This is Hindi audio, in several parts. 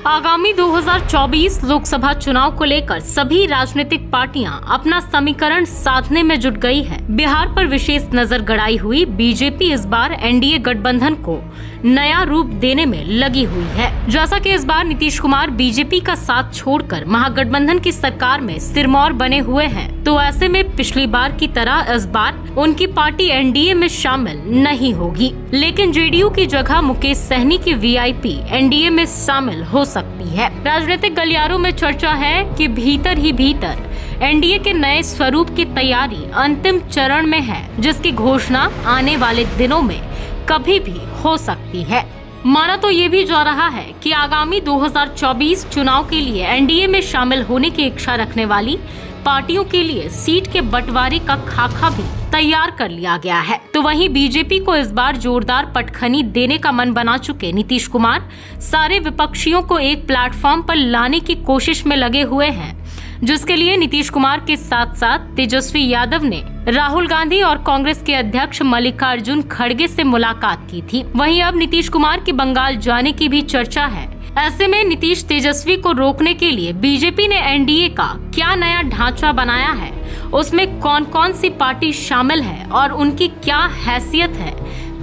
आगामी 2024 लोकसभा चुनाव को लेकर सभी राजनीतिक पार्टियां अपना समीकरण साधने में जुट गई है। बिहार पर विशेष नजर गड़ाई हुई बीजेपी इस बार एनडीए गठबंधन को नया रूप देने में लगी हुई है। जैसा कि इस बार नीतीश कुमार बीजेपी का साथ छोड़कर महागठबंधन की सरकार में सिरमौर बने हुए हैं, तो ऐसे में पिछली बार की तरह इस बार उनकी पार्टी एनडीए में शामिल नहीं होगी, लेकिन जेडीयू की जगह मुकेश सहनी की वीआईपी एनडीए में शामिल हो सकती है। राजनीतिक गलियारों में चर्चा है कि भीतर ही भीतर एनडीए के नए स्वरूप की तैयारी अंतिम चरण में है, जिसकी घोषणा आने वाले दिनों में कभी भी हो सकती है। माना तो ये भी जा रहा है कि आगामी 2024 चुनाव के लिए एनडीए में शामिल होने की इच्छा रखने वाली पार्टियों के लिए सीट के बंटवारे का खाका भी तैयार कर लिया गया है। तो वहीं बीजेपी को इस बार जोरदार पटखनी देने का मन बना चुके नीतीश कुमार सारे विपक्षियों को एक प्लेटफॉर्म पर लाने की कोशिश में लगे हुए हैं, जिसके लिए नीतीश कुमार के साथ साथ तेजस्वी यादव ने राहुल गांधी और कांग्रेस के अध्यक्ष मल्लिकार्जुन खड़गे से मुलाकात की थी। वहीं अब नीतीश कुमार की बंगाल जाने की भी चर्चा है। ऐसे में नीतीश तेजस्वी को रोकने के लिए बीजेपी ने एनडीए का क्या नया ढांचा बनाया है, उसमें कौन कौन सी पार्टी शामिल है और उनकी क्या हैसियत है,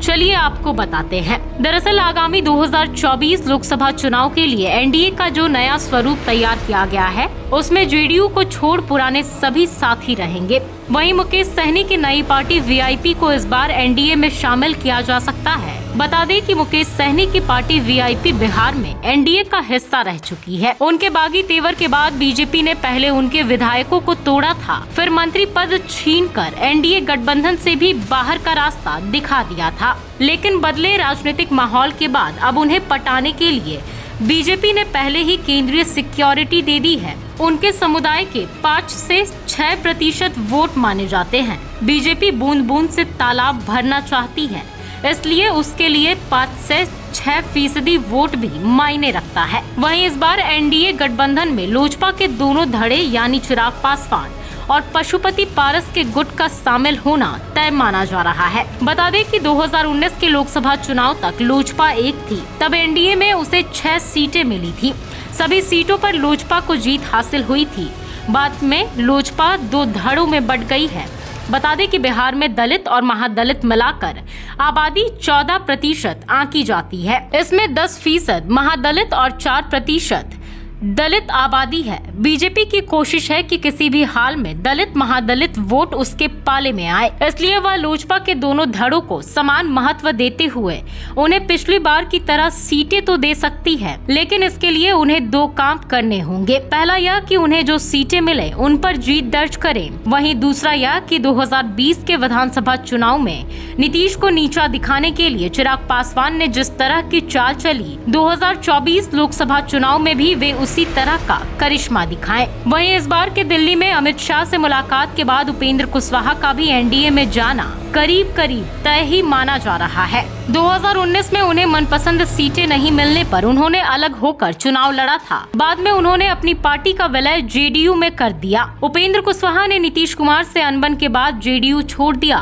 चलिए आपको बताते हैं। दरअसल आगामी 2024 लोकसभा चुनाव के लिए एनडीए का जो नया स्वरूप तैयार किया गया है, उसमें जेडीयू को छोड़ पुराने सभी साथी रहेंगे। वहीं मुकेश सहनी की नई पार्टी वीआईपी को इस बार एनडीए में शामिल किया जा सकता है। बता दें कि मुकेश सहनी की पार्टी वीआईपी बिहार में एनडीए का हिस्सा रह चुकी है। उनके बागी तेवर के बाद बीजेपी ने पहले उनके विधायकों को तोड़ा था, फिर मंत्री पद छीनकर एनडीए गठबंधन से भी बाहर का रास्ता दिखा दिया था, लेकिन बदले राजनीतिक माहौल के बाद अब उन्हें पटाने के लिए बीजेपी ने पहले ही केंद्रीय सिक्योरिटी दे दी है। उनके समुदाय के 5 से 6% वोट माने जाते हैं। बीजेपी बूंद बूंद से तालाब भरना चाहती है, इसलिए उसके लिए 5 से 6% वोट भी मायने रखता है। वहीं इस बार एनडीए गठबंधन में लोजपा के दोनों धड़े यानी चिराग पासवान और पशुपति पारस के गुट का शामिल होना तय माना जा रहा है। बता दें कि 2019 के लोकसभा चुनाव तक लोजपा एक थी, तब एनडीए में उसे 6 सीटें मिली थी। सभी सीटों पर लोजपा को जीत हासिल हुई थी। बाद में लोजपा 2 धड़ों में बंट गई है। बता दें कि बिहार में दलित और महादलित मिलाकर आबादी 14% आंकी जाती है। इसमें 10% महादलित और 4% दलित आबादी है। बीजेपी की कोशिश है कि किसी भी हाल में दलित महादलित वोट उसके पाले में आए, इसलिए वह लोजपा के दोनों धड़ों को समान महत्व देते हुए उन्हें पिछली बार की तरह सीटें तो दे सकती है, लेकिन इसके लिए उन्हें 2 काम करने होंगे। पहला यह कि उन्हें जो सीटें मिले उन पर जीत दर्ज करें, वहीं दूसरा यह कि 2020 के विधानसभा चुनाव में नीतीश को नीचा दिखाने के लिए चिराग पासवान ने जिस तरह की चाल चली, 2024 लोकसभा चुनाव में भी वे उसी तरह का करिश्मा दिखाएं। वहीं इस बार के दिल्ली में अमित शाह से मुलाकात के बाद उपेंद्र कुशवाहा का भी एनडीए में जाना करीब करीब तय ही माना जा रहा है। 2019 में उन्हें मनपसंद सीटें नहीं मिलने पर उन्होंने अलग होकर चुनाव लड़ा था। बाद में उन्होंने अपनी पार्टी का विलय जेडीयू में कर दिया। उपेंद्र कुशवाहा ने नीतीश कुमार से अनबन के बाद जेडीयू छोड़ दिया।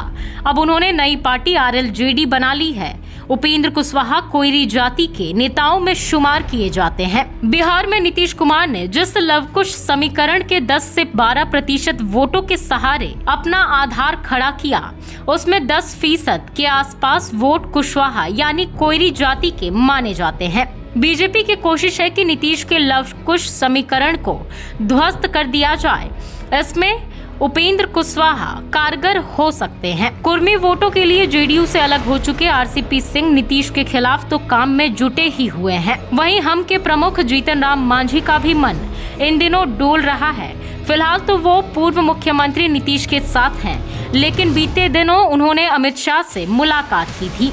अब उन्होंने नई पार्टी आरएलजेडी बना ली है। उपेंद्र कुशवाहा कोयरी जाति के नेताओं में शुमार किए जाते हैं। बिहार में नीतीश कुमार ने जिस लवकुश समीकरण के 10 से 12% वोटों के सहारे अपना आधार खड़ा किया, उसमें 10% के आसपास वोट कुशवाहा यानी कोयरी जाति के माने जाते हैं। बीजेपी की कोशिश है कि नीतीश के लवकुश समीकरण को ध्वस्त कर दिया जाए। इसमें उपेंद्र कुशवाहा कारगर हो सकते हैं। कुर्मी वोटों के लिए जेडीयू से अलग हो चुके आरसीपी सिंह नीतीश के खिलाफ तो काम में जुटे ही हुए हैं। वहीं हम के प्रमुख जीतन राम मांझी का भी मन इन दिनों डोल रहा है। फिलहाल तो वो पूर्व मुख्यमंत्री नीतीश के साथ हैं, लेकिन बीते दिनों उन्होंने अमित शाह से मुलाकात की थी।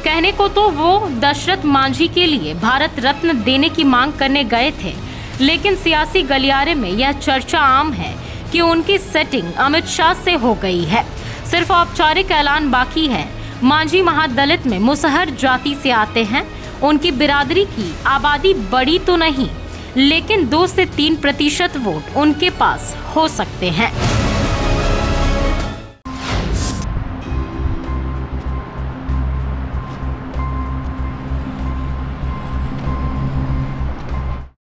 कहने को तो वो दशरथ मांझी के लिए भारत रत्न देने की मांग करने गए थे, लेकिन सियासी गलियारे में यह चर्चा आम है कि उनकी सेटिंग अमित शाह से हो गई है। सिर्फ औपचारिक ऐलान बाकी है। मांझी महादलित में मुसहर जाति से आते हैं। उनकी बिरादरी की आबादी बड़ी तो नहीं, लेकिन 2 से 3% वोट उनके पास हो सकते हैं।